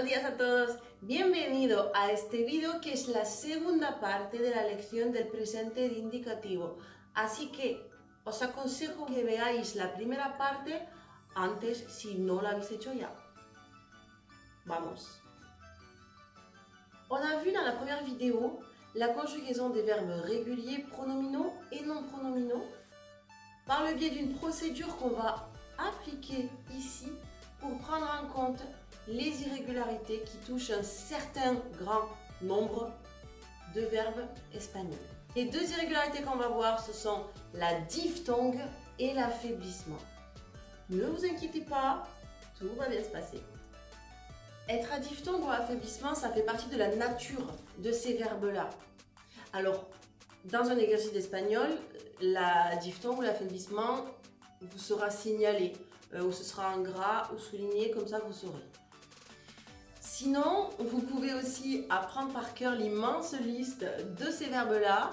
Buenos días a todos, bienvenido a este video que es la segunda parte de la lección del presente de indicativo. Así que os aconsejo que veáis la primera parte antes si no la habéis hecho ya. Vamos. On a vu dans la première vidéo la conjugaison des verbes réguliers pronominaux et non pronominaux par le biais d'une procédure qu'on va appliquer ici pour prendre en compte les irrégularités qui touchent un certain grand nombre de verbes espagnols. Les deux irrégularités qu'on va voir, ce sont la diphtongue et l'affaiblissement. Ne vous inquiétez pas, tout va bien se passer. Être à diphtongue ou à affaiblissement, ça fait partie de la nature de ces verbes-là. Alors, dans un exercice d'espagnol, la diphtongue ou l'affaiblissement vous sera signalé, ou ce sera en gras ou souligné, comme ça vous saurez. Sinon, vous pouvez aussi apprendre par cœur l'immense liste de ces verbes-là.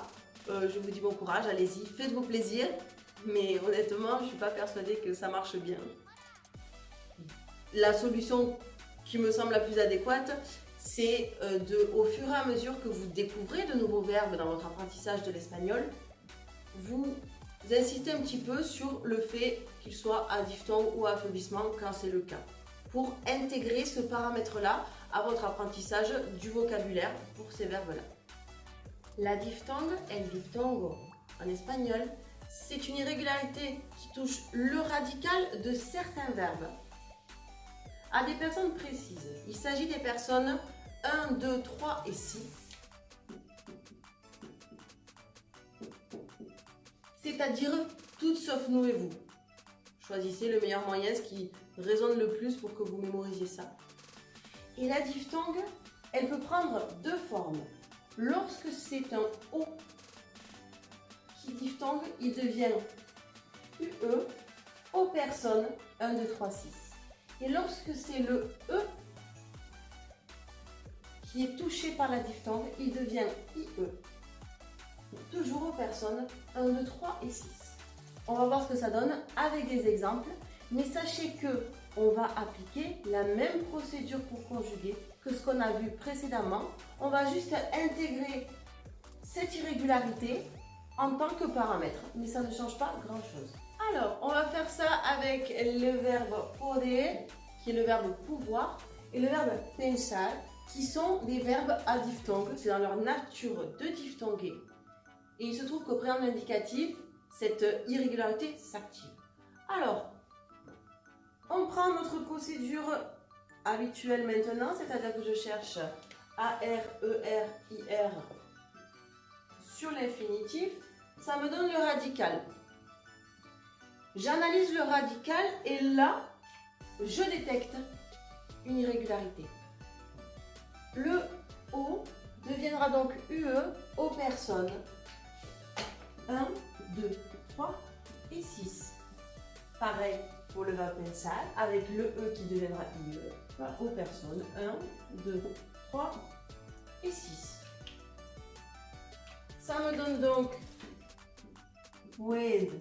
Je vous dis bon courage, allez-y, faites-vous plaisir. Mais honnêtement, je ne suis pas persuadée que ça marche bien. La solution qui me semble la plus adéquate, c'est au fur et à mesure que vous découvrez de nouveaux verbes dans votre apprentissage de l'espagnol, vous insistez un petit peu sur le fait qu'ils soient à diphtongue ou à affaiblissement quand c'est le cas, pour intégrer ce paramètre-là à votre apprentissage du vocabulaire pour ces verbes-là. La diphtongue, el diftongo en espagnol, c'est une irrégularité qui touche le radical de certains verbes à des personnes précises. Il s'agit des personnes 1, 2, 3 et 6. C'est-à-dire toutes sauf nous et vous. Choisissez le meilleur moyen, ce qui résonne le plus pour que vous mémorisiez ça. Et la diphtongue, elle peut prendre deux formes. Lorsque c'est un O qui diphtongue, il devient UE aux personnes 1, 2, 3, 6. Et lorsque c'est le E qui est touché par la diphtongue, il devient IE. Toujours aux personnes 1, 2, 3 et 6. On va voir ce que ça donne avec des exemples, mais sachez que on va appliquer la même procédure pour conjuguer que ce qu'on a vu précédemment. On va juste intégrer cette irrégularité en tant que paramètre, mais ça ne change pas grand-chose. Alors, on va faire ça avec le verbe poder, qui est le verbe pouvoir, et le verbe pensar, qui sont des verbes à diphtongue. C'est dans leur nature de diphtonguer. Et il se trouve qu'au préambule indicatif, cette irrégularité s'active. Alors, on prend notre procédure habituelle maintenant, c'est-à-dire que je cherche AR, ER, IR sur l'infinitif. Ça me donne le radical. J'analyse le radical et là, je détecte une irrégularité. Le O deviendra donc UE aux personnes 1, 2, 3 et 6. Pareil pour le verbe pensar, avec le E qui deviendra IE aux personnes 1, 2, 3 et 6. Ça me donne donc puede,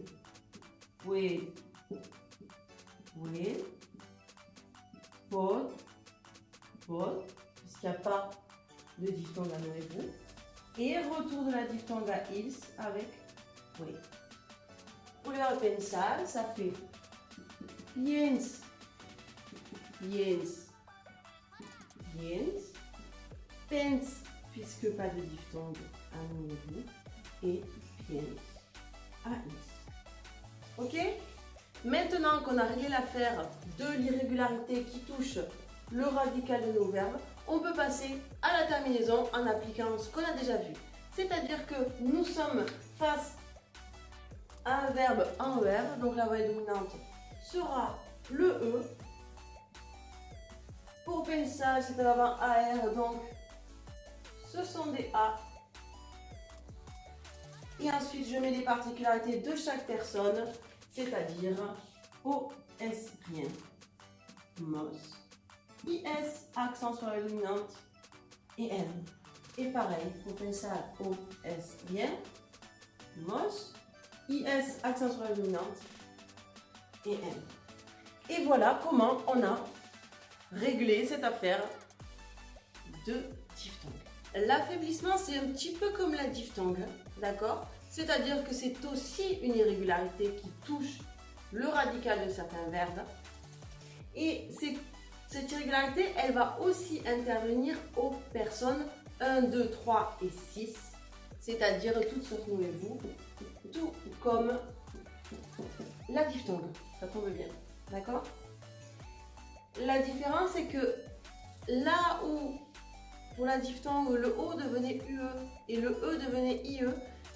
puede, puede, pod, pod, puisqu'il n'y a pas de diphtongue à nous et vous. Et retour de la diphtongue à ils avec oui. Pour le verbe pensar, ça fait piens, piens, piens, pens, puisque pas de diphtongue à nous et vous, et piens à ils. Ok? Maintenant qu'on n'a rien à faire de l'irrégularité qui touche le radical de nos verbes, on peut passer à la terminaison en appliquant ce qu'on a déjà vu. C'est-à-dire que nous sommes face à un verbe en ER, donc la voyelle dominante sera le E. Pour pensar, c'est avant AR, donc ce sont des A. Et ensuite, je mets les particularités de chaque personne, c'est-à-dire OS rien, MOS, IS accent sur la dominante et M. Et pareil, pour pensar OS rien, MOS, IS accent sur la dominante et M. Et voilà comment on a réglé cette affaire de diphtongue. L'affaiblissement, c'est un petit peu comme la diphtongue, d'accord? C'est-à-dire que c'est aussi une irrégularité qui touche le radical de certains verbes. Et cette irrégularité, elle va aussi intervenir aux personnes 1, 2, 3 et 6, c'est-à-dire toutes sauf nous et vous, tout comme la diphtongue. Ça tombe bien, d'accord? La différence, c'est que là où pour la diphtongue, le O devenait UE et le E devenait IE,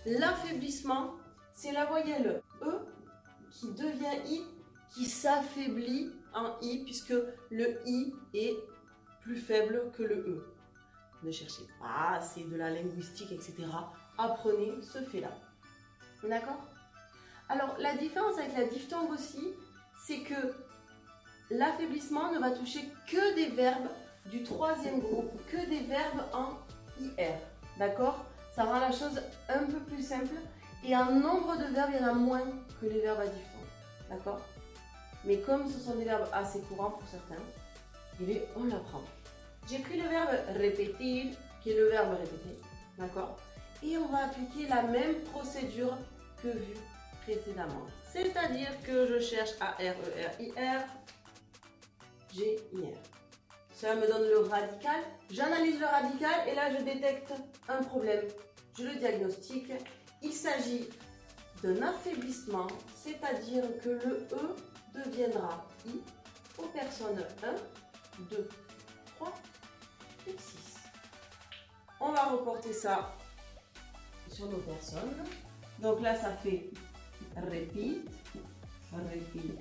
l'affaiblissement, c'est la voyelle E qui devient I, qui s'affaiblit en I, puisque le I est plus faible que le E. Ne cherchez pas, c'est de la linguistique, etc. Apprenez ce fait-là. D'accord? Alors, la différence avec la diphtongue aussi, c'est que l'affaiblissement ne va toucher que des verbes du troisième groupe, que des verbes en IR. D'accord? Ça rend la chose un peu plus simple. Et en nombre de verbes, il y en a moins que les verbes à diphtongue. D'accord? Mais comme ce sont des verbes assez courants pour certains, on l'apprend. J'ai pris le verbe répéter, qui est le verbe répéter. D'accord? Et on va appliquer la même procédure que vue précédemment. C'est-à-dire que je cherche A-R-E-R-I-R, G-I-R. Ça me donne le radical. J'analyse le radical et là je détecte un problème. Je le diagnostique. Il s'agit d'un affaiblissement, c'est-à-dire que le E deviendra I aux personnes 1, 2, 3 et 6. On va reporter ça sur nos personnes. Donc là, ça fait repeat, repeat,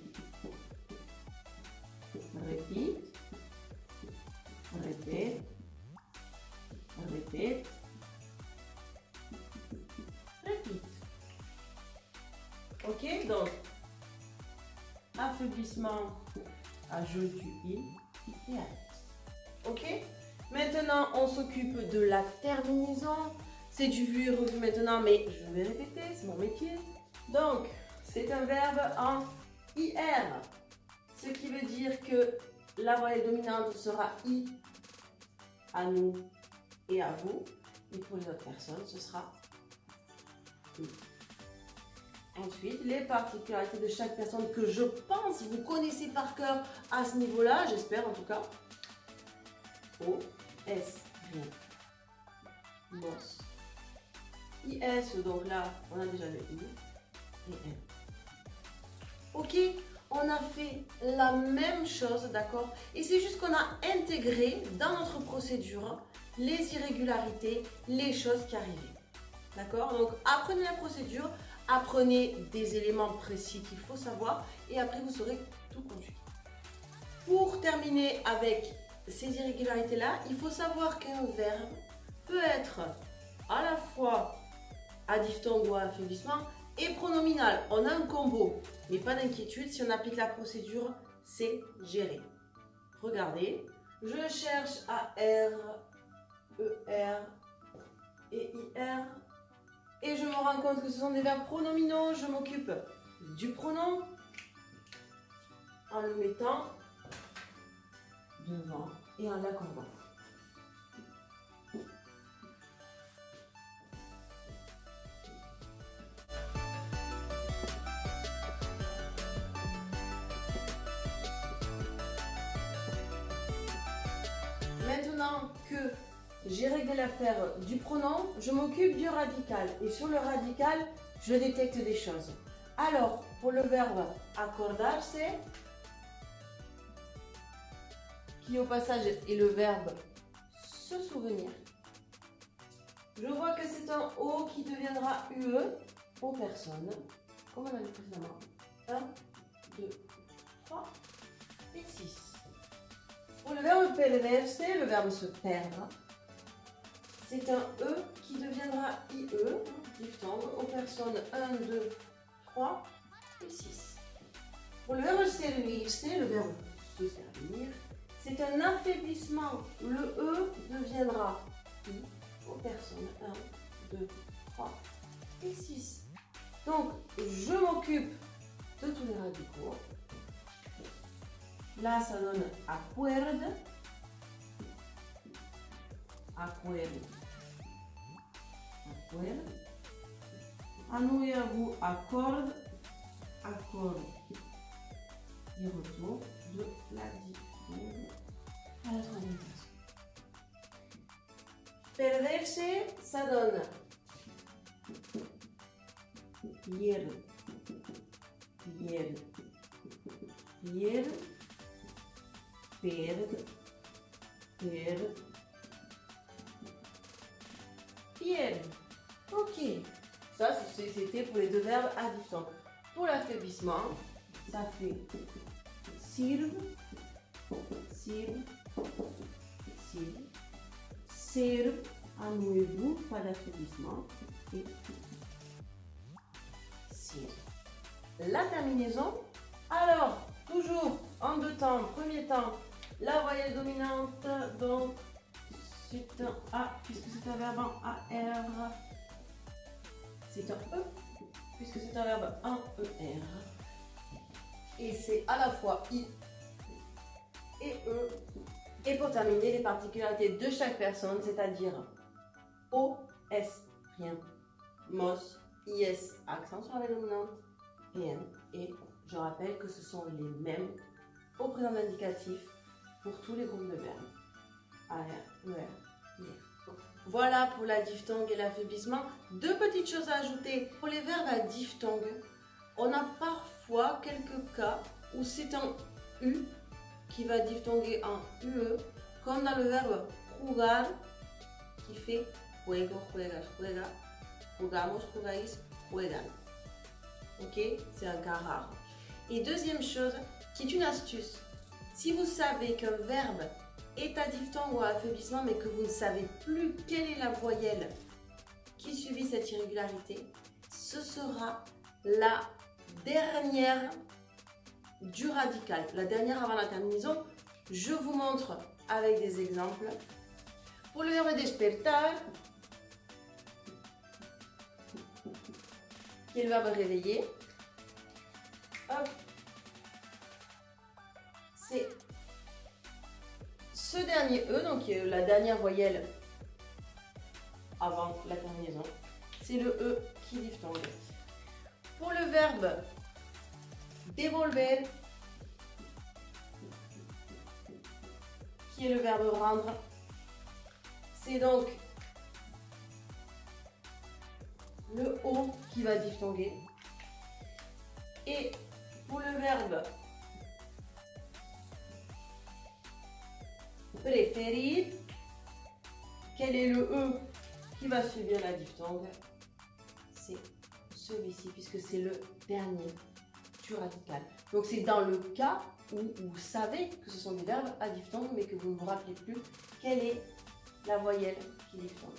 repeat, répète, répète, repeat. Ok, donc affaiblissement à je, tu, il et arrête. Ok, maintenant on s'occupe de la terminaison. C'est du vu et revu maintenant, mais je vais répéter, c'est mon métier. Donc, c'est un verbe en IR, ce qui veut dire que la voyelle dominante sera I à nous et à vous, et pour les autres personnes, ce sera I. Ensuite, les particularités de chaque personne que je pense vous connaissez par cœur à ce niveau-là, j'espère en tout cas. O, S, rien. Boss. IS, donc là, on a déjà le I et N. Ok, on a fait la même chose, d'accord? Et c'est juste qu'on a intégré dans notre procédure les irrégularités, les choses qui arrivaient. D'accord? Donc, apprenez la procédure, apprenez des éléments précis qu'il faut savoir et après, vous saurez tout conjuguer. Pour terminer avec ces irrégularités-là, il faut savoir qu'un verbe peut être à la fois à diphtongue ou à affaiblissement et pronominal. On a un combo, mais pas d'inquiétude, si on applique la procédure, c'est géré. Regardez, je cherche A, R, E, R et I, R et je me rends compte que ce sont des verbes pronominaux. Je m'occupe du pronom en le mettant devant et en l'accordant. Maintenant que j'ai réglé l'affaire du pronom, je m'occupe du radical. Et sur le radical, je détecte des choses. Alors, pour le verbe acordarse, qui au passage est le verbe se souvenir, je vois que c'est un O qui deviendra UE aux personnes, comme on a vu précédemment. 1, 2, 3 et 6. Pour le verbe perderse, le verbe se perdre, c'est un E qui deviendra IE, diphtongue, aux personnes 1, 2, 3 et 6. Pour le verbe servirse, le verbe se servir, c'est un affaiblissement. Le E deviendra I aux personnes 1, 2, 3 et 6. Donc, je m'occupe de tous les radicaux. Là, ça donne acuerde. acuerdo. Acuerdo. Annullez-vous, accorde, accorde. Et retour de la diphtongue à la troisième personne. Perderse, ça donne hier, hier, hier, perdre, perdre, perdre. Ok, ça c'était pour les deux verbes à diphtongue. Pour l'affaiblissement, ça fait sirve, sirve, sirve, serve, annullez-vous, pas d'affaiblissement, et sirve. La terminaison, alors, toujours en deux temps. Premier temps, la voyelle dominante, donc c'est un A, puisque c'est un verbe en AR. C'est un E, puisque c'est un verbe en ER. Et c'est à la fois I et E. Et pour terminer, les particularités de chaque personne, c'est-à-dire O, S, rien, MOS, IS, accent sur la voyelle dominante, et N. Et je rappelle que ce sont les mêmes au présent indicatif pour tous les groupes de verbes. AR, ER, IR. Voilà pour la diphtongue et l'affaiblissement. Deux petites choses à ajouter. Pour les verbes à diphtongue, on a parfois quelques cas où c'est un U qui va diphtonguer en UE, comme dans le verbe jugar qui fait juego, juegas, juega, jugamos, jugáis, juegan. Ok, c'est un cas rare. Et deuxième chose, qui est une astuce, si vous savez qu'un verbe est à diphtongue ou à affaiblissement, mais que vous ne savez plus quelle est la voyelle qui subit cette irrégularité, ce sera la dernière du radical, la dernière avant la terminaison. Je vous montre avec des exemples. Pour le verbe despertar, qui est le verbe réveiller, hop, c'est ce dernier E, donc la dernière voyelle avant la terminaison, c'est le E qui diphtongue. Pour le verbe devolver, qui est le verbe rendre, c'est donc le O qui va diphtonguer. Et pour le verbe préférer, quel est le E qui va subir la diphtongue? C'est celui-ci, puisque c'est le dernier du radical. Donc c'est dans le cas où vous savez que ce sont des verbes à diphtongue, mais que vous ne vous rappelez plus quelle est la voyelle qui diphtongue.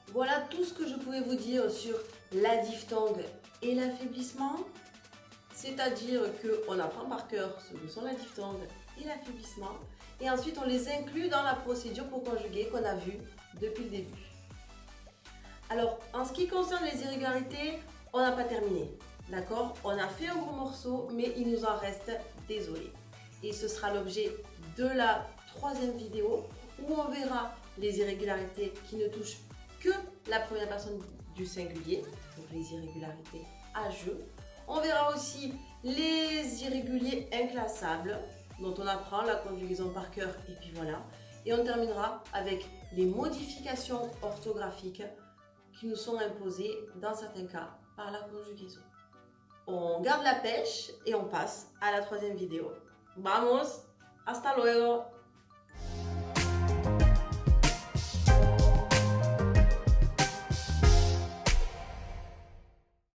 Voilà tout ce que je pouvais vous dire sur la diphtongue et l'affaiblissement. C'est-à-dire qu'on apprend par cœur ce que sont la diphtongue et l'affaiblissement. Et ensuite, on les inclut dans la procédure pour conjuguer qu'on a vue depuis le début. Alors, en ce qui concerne les irrégularités, on n'a pas terminé. D'accord? On a fait un gros morceau, mais il nous en reste, désolé. Et ce sera l'objet de la troisième vidéo où on verra les irrégularités qui ne touchent que la première personne du singulier, donc les irrégularités à jeu. On verra aussi les irréguliers inclassables, dont on apprend la conjugaison par cœur, et puis voilà. Et on terminera avec les modifications orthographiques qui nous sont imposées, dans certains cas, par la conjugaison. On garde la pêche et on passe à la troisième vidéo. Vamos, hasta luego!